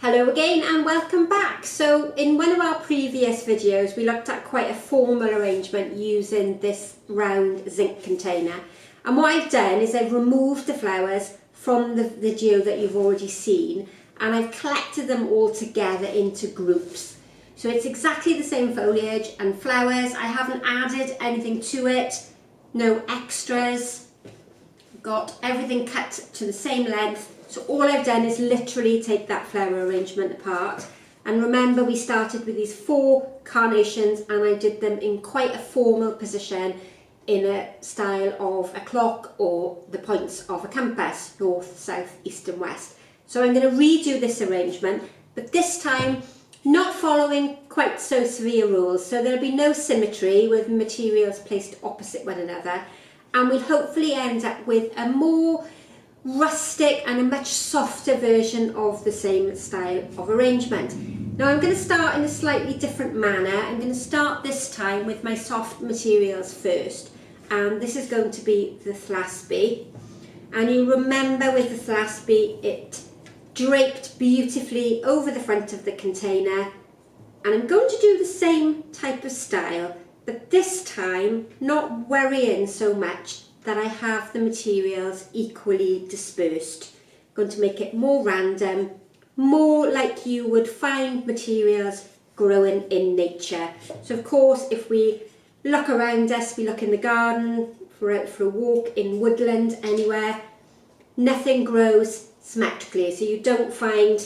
Hello again and welcome back. So in one of our previous videos we looked at quite a formal arrangement using this round zinc container, and what I've done is I've removed the flowers from the video that you've already seen and I've collected them all together into groups. So it's exactly the same foliage and flowers. I haven't added anything to it, no extras. Got everything cut to the same length. So all I've done is literally take that flower arrangement apart, and remember we started with these 4 carnations and I did them in quite a formal position in a style of a clock or the points of a compass, north, south, east and west. So I'm going to redo this arrangement, but this time not following quite so severe rules, so there'll be no symmetry with materials placed opposite one another, and we'll hopefully end up with a more rustic and a much softer version of the same style of arrangement. Now I'm going to start in a slightly different manner. I'm going to start this time with my soft materials first, and this is going to be the thlasby. And you remember with the thlasby it draped beautifully over the front of the container, and I'm going to do the same type of style, but this time not worrying so much that I have the materials equally dispersed. I'm going to make it more random, more like you would find materials growing in nature. So of course if we look around us, we look in the garden, if we're out for a walk in woodland anywhere, nothing grows symmetrically. So you don't find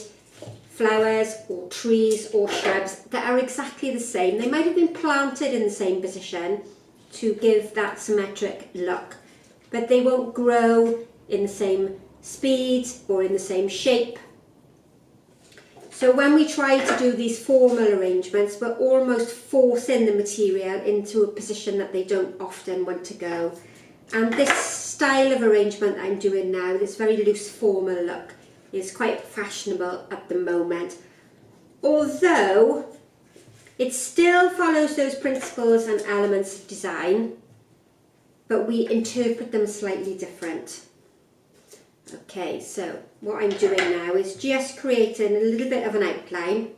flowers or trees or shrubs that are exactly the same. They might have been planted in the same position to give that symmetric look, but they won't grow in the same speed or in the same shape. So when we try to do these formal arrangements, we're almost forcing the material into a position that they don't often want to go. And this style of arrangement that I'm doing now, this very loose formal look, is quite fashionable at the moment. Although it still follows those principles and elements of design, but we interpret them slightly different. Okay, so what I'm doing now is just creating a little bit of an outline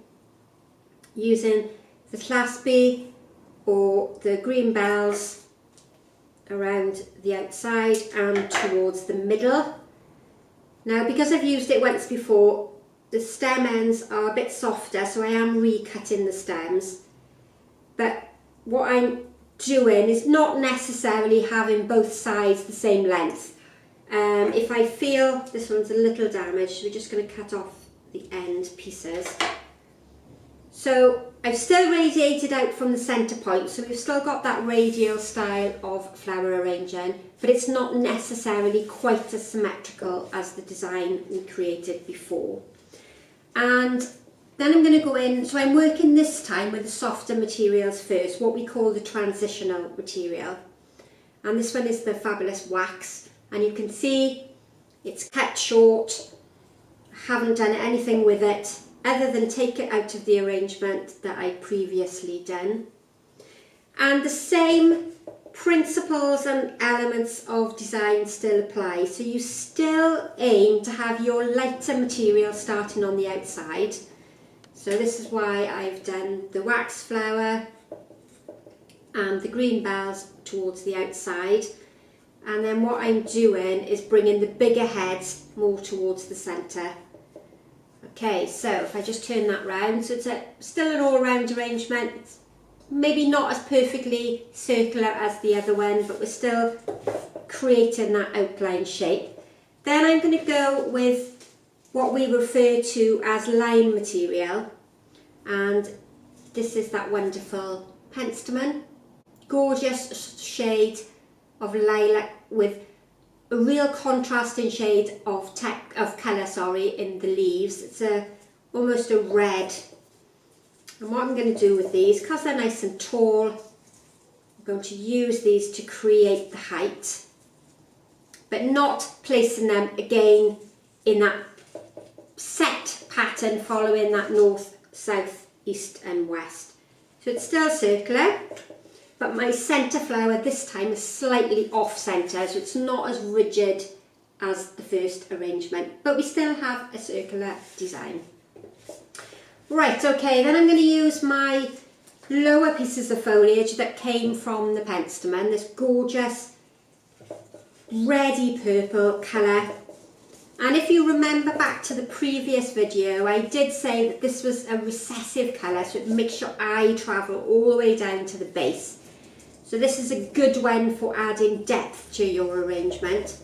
using the thlasby or the green bells around the outside and towards the middle. Now because I've used it once before, the stem ends are a bit softer, so I am recutting the stems, but what I'm doing is not necessarily having both sides the same length. If I feel this one's a little damaged, we're just going to cut off the end pieces. So I've still radiated out from the centre point, so we've still got that radial style of flower arranging, but it's not necessarily quite as symmetrical as the design we created before. And then I'm going to go in, so I'm working this time with the softer materials first, what we call the transitional material. And this one is the fabulous wax, and you can see it's cut short. I haven't done anything with it other than take it out of the arrangement that I previously done. And the same principles and elements of design still apply. So you still aim to have your lighter material starting on the outside. So this is why I've done the wax flower and the green bells towards the outside. And then what I'm doing is bringing the bigger heads more towards the centre. Okay, so if I just turn that round, so it's still an all-round arrangement. It's maybe not as perfectly circular as the other one, but we're still creating that outline shape. Then I'm going to go with what we refer to as lime material, and this is that wonderful penstemon, gorgeous shade of lilac with a real contrasting shade of colour in the leaves. It's almost a red, and what I'm going to do with these, because they're nice and tall, I'm going to use these to create the height, but not placing them again in that set pattern following that north, south, east and west. So it's still circular, but my centre flower this time is slightly off centre, so it's not as rigid as the first arrangement, but we still have a circular design. Right, okay, then I'm going to use my lower pieces of foliage that came from the penstemon, this gorgeous reddy purple colour. And if you remember back to the previous video, I did say that this was a recessive colour, so it makes your eye travel all the way down to the base. So this is a good one for adding depth to your arrangement.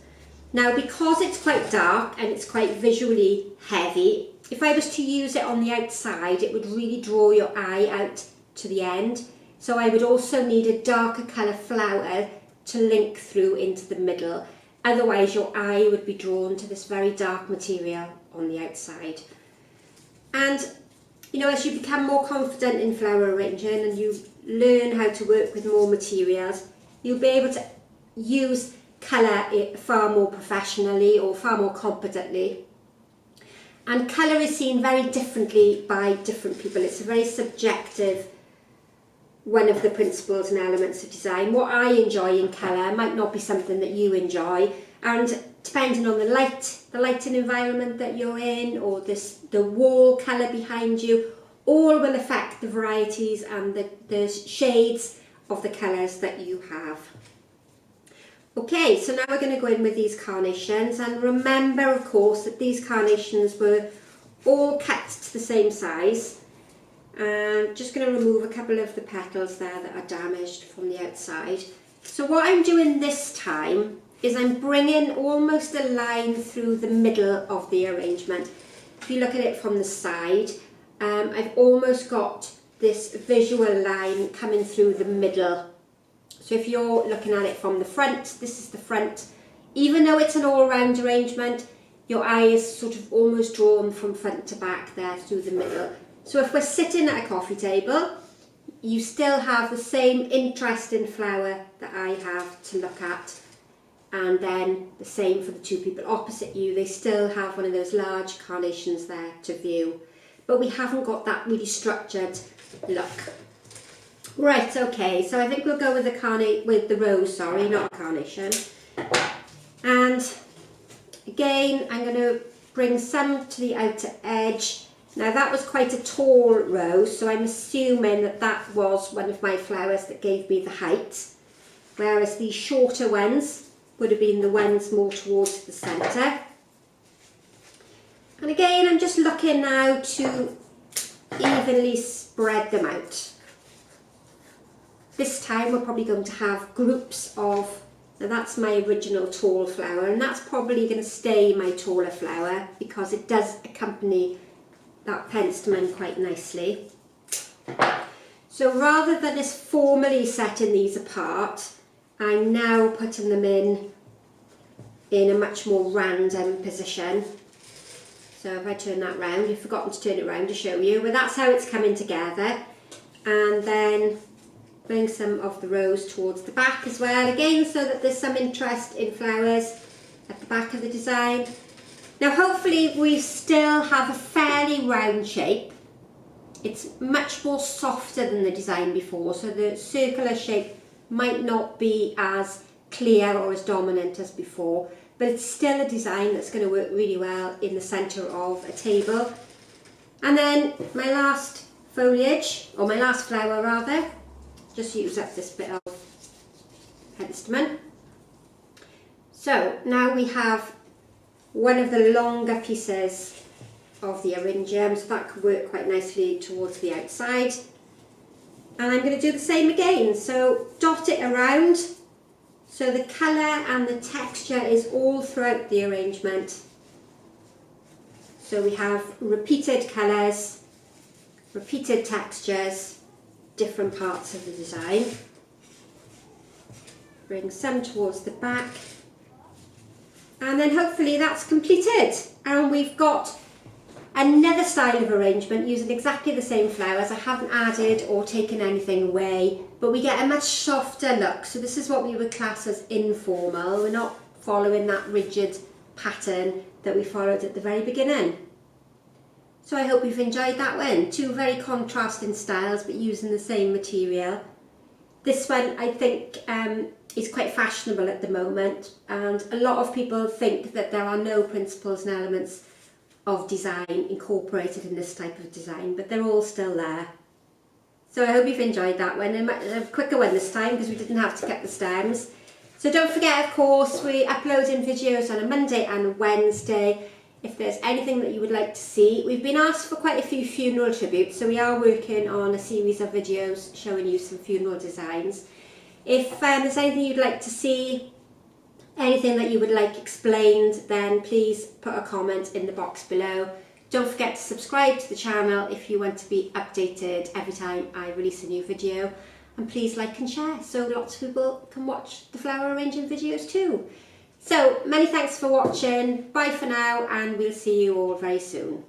Now, because it's quite dark and it's quite visually heavy, if I was to use it on the outside, it would really draw your eye out to the end. So I would also need a darker colour flower to link through into the middle. Otherwise, your eye would be drawn to this very dark material on the outside. And, you know, as you become more confident in flower arranging and you learn how to work with more materials, you'll be able to use colour far more professionally or far more competently. And colour is seen very differently by different people. It's a very subjective one of the principles and elements of design. What I enjoy in colour might not be something that you enjoy, and depending on the lighting environment that you're in, or the wall colour behind you, all will affect the varieties and the shades of the colours that you have. Okay, so now we're going to go in with these carnations, and remember, of course, that these carnations were all cut to the same size. I'm just going to remove a couple of the petals there that are damaged from the outside. So what I'm doing this time is I'm bringing almost a line through the middle of the arrangement. If you look at it from the side, I've almost got this visual line coming through the middle. So if you're looking at it from the front, this is the front. Even though it's an all-round arrangement, your eye is sort of almost drawn from front to back there through the middle. So if we're sitting at a coffee table, you still have the same interesting flower that I have to look at. And then the same for the two people opposite you. They still have one of those large carnations there to view. But we haven't got that really structured look. Right, okay, so I think we'll go with the rose, sorry, not a carnation. And again, I'm going to bring some to the outer edge. Now that was quite a tall rose, so I'm assuming that that was one of my flowers that gave me the height. Whereas these shorter ones would have been the ones more towards the centre. And again, I'm just looking now to evenly spread them out. This time we're probably going to have groups of, now that's my original tall flower, and that's probably going to stay my taller flower because it does accompany that penstemon quite nicely. So rather than just formally setting these apart, I'm now putting them in a much more random position. So if I turn that round, you've forgotten to turn it round to show you, but that's how it's coming together. And then bring some of the rose towards the back as well, again so that there's some interest in flowers at the back of the design. Now hopefully we still have a fairly round shape. It's much more softer than the design before, so the circular shape might not be as clear or as dominant as before, but it's still a design that's going to work really well in the centre of a table. And then my last foliage, or my last flower rather, just use up this bit of penstemon. So now we have one of the longer pieces of the eryngium, so that could work quite nicely towards the outside. And I'm going to do the same again, so dot it around so the colour and the texture is all throughout the arrangement. So we have repeated colours, repeated textures, different parts of the design. Bring some towards the back, and then hopefully that's completed, and we've got another style of arrangement using exactly the same flowers. I haven't added or taken anything away, but we get a much softer look. So this is what we would class as informal. We're not following that rigid pattern that we followed at the very beginning. So I hope you've enjoyed that one. Two very contrasting styles but using the same material. This one I think is quite fashionable at the moment, and a lot of people think that there are no principles and elements of design incorporated in this type of design, but they're all still there. So I hope you've enjoyed that one. A quicker one this time because we didn't have to cut the stems. So don't forget, of course, we're uploading videos on a Monday and a Wednesday. If there's anything that you would like to see, we've been asked for quite a few funeral tributes, so we are working on a series of videos showing you some funeral designs. If there's anything you'd like to see, anything that you would like explained, then please put a comment in the box below. Don't forget to subscribe to the channel if you want to be updated every time I release a new video. And please like and share so lots of people can watch the flower arranging videos too. So many thanks for watching. Bye for now, and we'll see you all very soon.